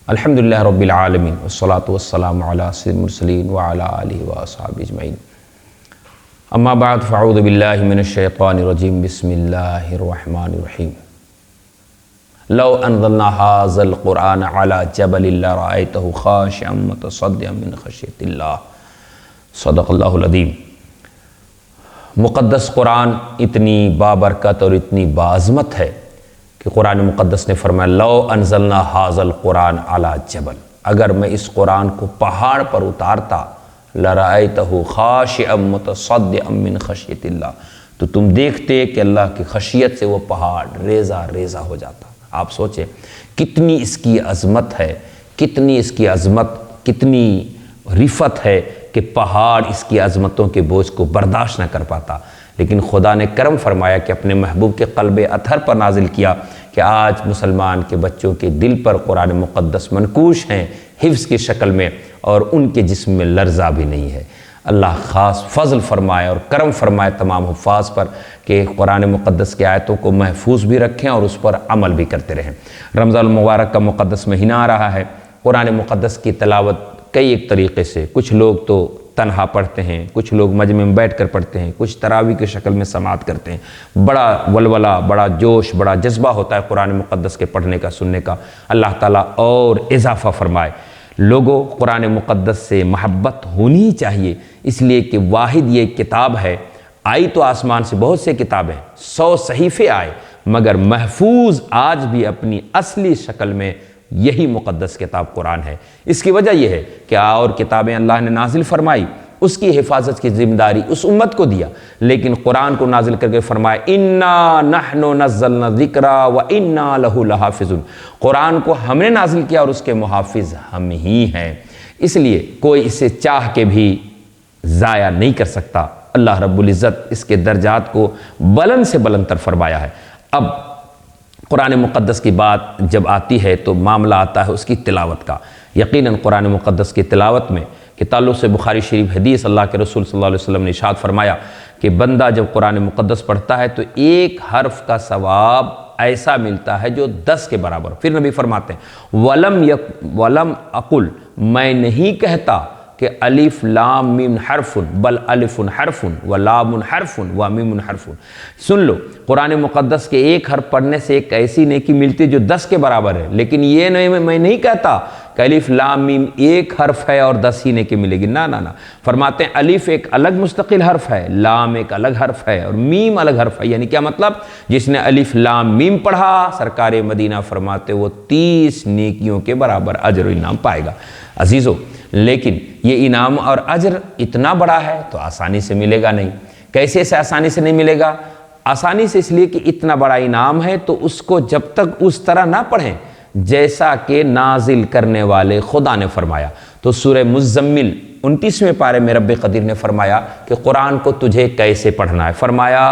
الحمدللہ رب العالمین والصلاة والسلام علی سید المرسلین وعلی آلہ واصحابہ اجمعین اما بعد فاعوذ باللہ من الشیطان الرجیم بسم اللہ الرحمن الرحیم لو انزلنا هذا القرآن على جبل لرأيته خاشعا متصدعا من خشیۃ اللہ صدق اللہ العظیم۔ مقدس قرآن اتنی بابرکت اور اتنی باعظمت ہے کہ قرآن مقدس نے فرمایا لو انزلنا هذا القرآن على جبل، اگر میں اس قرآن کو پہاڑ پر اتارتا لرأيته خاشعا متصدعا من خشیۃ اللہ، تو تم دیکھتے کہ اللہ کی خشیت سے وہ پہاڑ ریزہ ریزہ ہو جاتا۔ آپ سوچیں کتنی اس کی عظمت ہے، کتنی اس کی عظمت، کتنی رفت ہے کہ پہاڑ اس کی عظمتوں کے بوجھ کو برداشت نہ کر پاتا، لیکن خدا نے کرم فرمایا کہ اپنے محبوب کے قلب اطہر پر نازل کیا کہ آج مسلمان کے بچوں کے دل پر قرآن مقدس منقوش ہیں حفظ کی شکل میں، اور ان کے جسم میں لرزہ بھی نہیں ہے۔ اللہ خاص فضل فرمائے اور کرم فرمائے تمام حفاظ پر کہ قرآن مقدس کی آیتوں کو محفوظ بھی رکھیں اور اس پر عمل بھی کرتے رہیں۔ رمضان المبارک کا مقدس مہینہ آ رہا ہے، قرآن مقدس کی تلاوت کئی ایک طریقے سے، کچھ لوگ تو تنہا پڑھتے ہیں، کچھ لوگ مجمع میں بیٹھ کر پڑھتے ہیں، کچھ تراویح کی شکل میں سماعت کرتے ہیں۔ بڑا ولولہ، بڑا جوش، بڑا جذبہ ہوتا ہے قرآن مقدس کے پڑھنے کا، سننے کا۔ اللہ تعالیٰ اور اضافہ فرمائے۔ لوگوں قرآن مقدس سے محبت ہونی چاہیے، اس لیے کہ واحد یہ کتاب ہے، آئی تو آسمان سے بہت سے کتابیں، 100 صحیفے آئے، مگر محفوظ آج بھی اپنی اصلی شکل میں یہی مقدس کتاب قرآن ہے۔ اس کی وجہ یہ ہے کہ اور کتابیں اللہ نے نازل فرمائی، اس کی حفاظت کی ذمہ داری اس امت کو دیا، لیکن قرآن کو نازل کر کے فرمایا اِنَّا نَحْنُ نَزَّلْنَا الذِّكْرَ وَإِنَّا لَهُ لَحَافِظُونَ، قرآن کو ہم نے نازل کیا اور اس کے محافظ ہم ہی ہیں۔ اس لیے کوئی اسے چاہ کے بھی ضائع نہیں کر سکتا۔ اللہ رب العزت اس کے درجات کو بلند سے بلند تر فرمایا ہے۔ اب قرآن مقدس کی بات جب آتی ہے تو معاملہ آتا ہے اس کی تلاوت کا۔ یقیناً قرآن مقدس کی تلاوت میں کہ تعلق سے بخاری شریف حدیث اللہ کے رسول صلی اللہ علیہ وسلم نے ارشاد فرمایا کہ بندہ جب قرآن مقدس پڑھتا ہے تو ایک حرف کا ثواب ایسا ملتا ہے جو 10 کے برابر۔ پھر نبی فرماتے ہیں وَلَمْ أَقُلْ، میں نہیں کہتا کہ الف لام میم حرف بل الف حرف و لام حرف و میم حرف۔ سن لو، قرآن مقدس کے ایک حرف پڑھنے سے ایک ایسی نیکی ملتی ہے جو 10 کے برابر ہے، لیکن یہ نہیں میں نہیں کہتا کہ الف لام میم ایک حرف ہے اور 10 ہی نیکی ملے گی، نہ۔ فرماتے ہیں الف ایک الگ مستقل حرف ہے، لام ایک الگ حرف ہے اور میم الگ حرف ہے۔ یعنی کیا مطلب؟ جس نے الف لام میم پڑھا، سرکار مدینہ فرماتے وہ 30 نیکیوں کے برابر اجر و انعام پائے گا۔ عزیزو، لیکن یہ انعام اور اجر اتنا بڑا ہے تو آسانی سے ملے گا نہیں۔ کیسے سے آسانی سے نہیں ملے گا؟ آسانی سے اس لیے کہ اتنا بڑا انعام ہے تو اس کو جب تک اس طرح نہ پڑھیں جیسا کہ نازل کرنے والے خدا نے فرمایا۔ تو سورہ مزمل 29ویں پارے میں رب قدیر نے فرمایا کہ قرآن کو تجھے کیسے پڑھنا ہے۔ فرمایا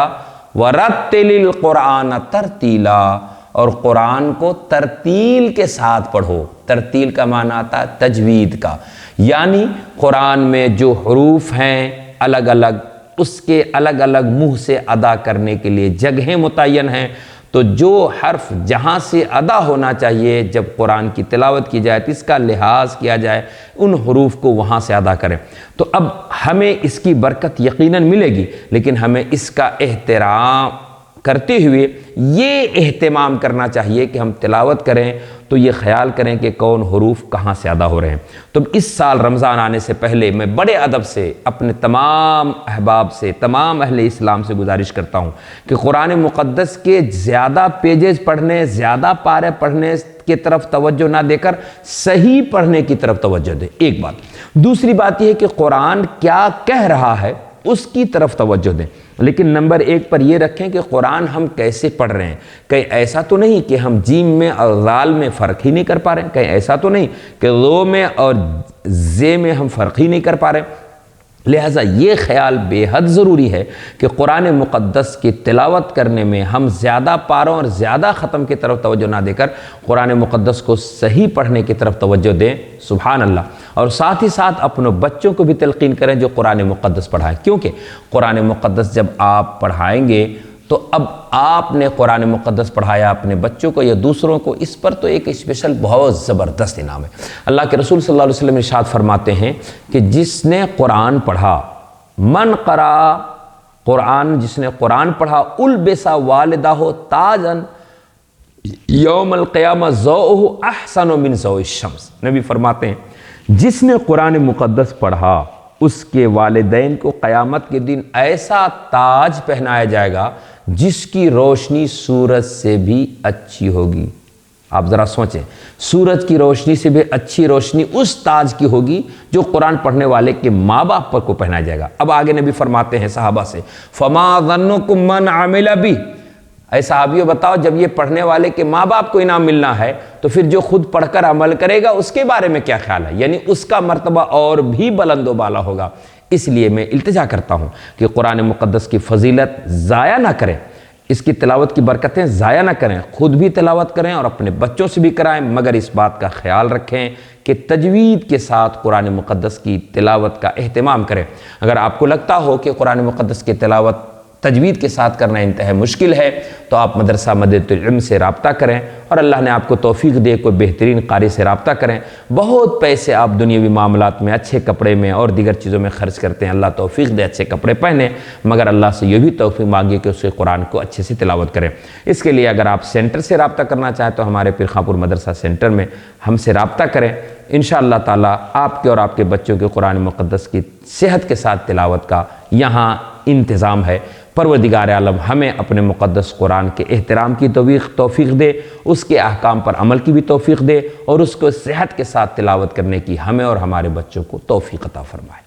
وَرَتِّلِ الْقُرْآنَ تَرْتِيلًا، اور قرآن کو ترتیل کے ساتھ پڑھو۔ ترتیل کا معنی آتا ہے تجوید کا، یعنی قرآن میں جو حروف ہیں الگ الگ، اس کے الگ الگ منہ سے ادا کرنے کے لیے جگہیں متعین ہیں، تو جو حرف جہاں سے ادا ہونا چاہیے جب قرآن کی تلاوت کی جائے تو اس کا لحاظ کیا جائے، ان حروف کو وہاں سے ادا کریں۔ تو اب ہمیں اس کی برکت یقیناً ملے گی، لیکن ہمیں اس کا احترام کرتے ہوئے یہ اہتمام کرنا چاہیے کہ ہم تلاوت کریں تو یہ خیال کریں کہ کون حروف کہاں سے ادا ہو رہے ہیں۔ تو اس سال رمضان آنے سے پہلے میں بڑے ادب سے اپنے تمام احباب سے، تمام اہل اسلام سے گزارش کرتا ہوں کہ قرآن مقدس کے زیادہ پیجز پڑھنے، زیادہ پارے پڑھنے کی طرف توجہ نہ دے کر صحیح پڑھنے کی طرف توجہ دیں، ایک بات۔ دوسری بات یہ ہے کہ قرآن کیا کہہ رہا ہے اس کی طرف توجہ دیں، لیکن نمبر 1 پر یہ رکھیں کہ قرآن ہم کیسے پڑھ رہے ہیں۔ کہیں ایسا تو نہیں کہ ہم جیم میں اور ذال میں فرق ہی نہیں کر پا رہے ہیں، کہیں ایسا تو نہیں کہ ذو میں اور زے میں ہم فرق ہی نہیں کر پا رہے ہیں۔ لہٰذا یہ خیال بے حد ضروری ہے کہ قرآن مقدس کی تلاوت کرنے میں ہم زیادہ پاروں اور زیادہ ختم کی طرف توجہ نہ دے کر قرآن مقدس کو صحیح پڑھنے کی طرف توجہ دیں۔ سبحان اللہ۔ اور ساتھ ہی ساتھ اپنے بچوں کو بھی تلقین کریں جو قرآن مقدس پڑھائیں، کیونکہ قرآن مقدس جب آپ پڑھائیں گے تو اب آپ نے قرآن مقدس پڑھایا اپنے بچوں کو یا دوسروں کو، اس پر تو ایک اسپیشل بہت زبردست انعام ہے۔ اللہ کے رسول صلی اللہ علیہ وسلم ارشاد فرماتے ہیں کہ جس نے قرآن پڑھا، من قرأ، قرآن جس نے قرآن پڑھا، البس والدہ تاجن یوم القیامہ ضوءہ احسن من ضوء الشمس۔ نبی فرماتے ہیں جس نے قرآن مقدس پڑھا اس کے والدین کو قیامت کے دن ایسا تاج پہنایا جائے گا جس کی روشنی سورج سے بھی اچھی ہوگی۔ آپ ذرا سوچیں، سورج کی روشنی سے بھی اچھی روشنی اس تاج کی ہوگی جو قرآن پڑھنے والے کے ماں باپ پر کو پہنایا جائے گا۔ اب آگے نبی فرماتے ہیں صحابہ سے، فما ظنکم من عمل بہ، اے صحابیوں بتاؤ جب یہ پڑھنے والے کے ماں باپ کو انعام ملنا ہے تو پھر جو خود پڑھ کر عمل کرے گا اس کے بارے میں کیا خیال ہے؟ یعنی اس کا مرتبہ اور بھی بلند و بالا ہوگا۔ اس لیے میں التجا کرتا ہوں کہ قرآن مقدس کی فضیلت ضائع نہ کریں، اس کی تلاوت کی برکتیں ضائع نہ کریں، خود بھی تلاوت کریں اور اپنے بچوں سے بھی کرائیں، مگر اس بات کا خیال رکھیں کہ تجوید کے ساتھ قرآن مقدس کی تلاوت کا اہتمام کریں۔ اگر آپ کو لگتا ہو کہ قرآن مقدس کی تلاوت تجوید کے ساتھ کرنا انتہائی مشکل ہے تو آپ مدرسہ مدینۃ العلم سے رابطہ کریں، اور اللہ نے آپ کو توفیق دے کوئی بہترین قاری سے رابطہ کریں۔ بہت پیسے آپ دنیاوی معاملات میں، اچھے کپڑے میں اور دیگر چیزوں میں خرچ کرتے ہیں، اللہ توفیق دے اچھے کپڑے پہنیں، مگر اللہ سے یہ بھی توفیق مانگیے کہ اس کے قرآن کو اچھے سے تلاوت کریں۔ اس کے لیے اگر آپ سینٹر سے رابطہ کرنا چاہیں تو ہمارے پیر خاں پور مدرسہ سینٹر میں ہم سے رابطہ کریں، انشاءاللہ تعالیٰ آپ کے اور آپ کے بچوں کے قرآن مقدس کی صحت کے ساتھ تلاوت کا یہاں انتظام ہے۔ پروردگار عالم ہمیں اپنے مقدس قرآن کے احترام کی توفیق دے، اس کے احکام پر عمل کی بھی توفیق دے، اور اس کو صحت کے ساتھ تلاوت کرنے کی ہمیں اور ہمارے بچوں کو توفیق عطا فرمائے۔